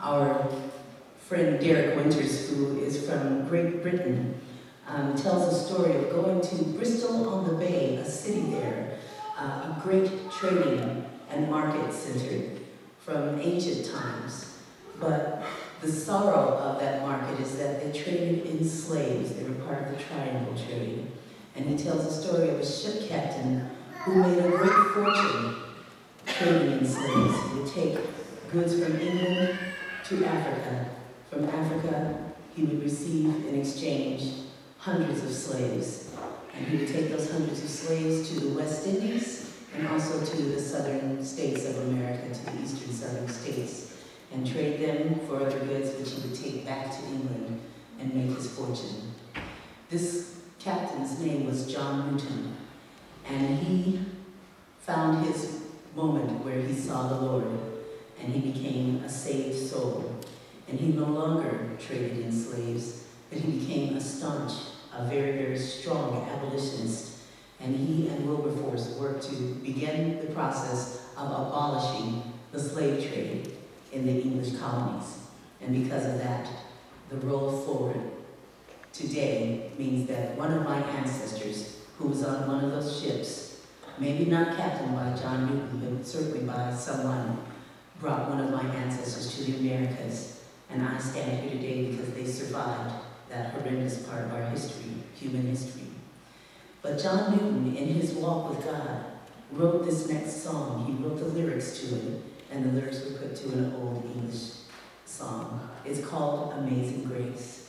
Our friend Derek Winters, who is from Great Britain, tells a story of going to Bristol on the Bay, a city there, a great trading and market center from ancient times. But the sorrow of that market is that they traded in slaves. They were part of the triangle trade. And he tells a story of a ship captain who made a great fortune trading in slaves. He would take goods from England to Africa. From Africa, he would receive in exchange hundreds of slaves. And he would take those hundreds of slaves to the West Indies and also to the southern states of America, to the eastern southern states, and trade them for other goods which he would take back to England and make his fortune. This captain's name was John Newton, and he found his moment where he saw the Lord, and he became a saved soul. And he no longer traded in slaves, but he became a staunch, a very, very strong abolitionist. And he and Wilberforce worked to begin the process of abolishing the slave trade in the English colonies. And because of that, the roll forward today means that one of my ancestors, who was on one of those ships, maybe not captained by John Newton, but certainly by someone, brought one of my ancestors to the Americas. And I stand here today because they survived that horrendous part of our history, human history. But John Newton, in his walk with God, wrote this next song. He wrote the lyrics to it, and the lyrics were put to an old English song. It's called Amazing Grace.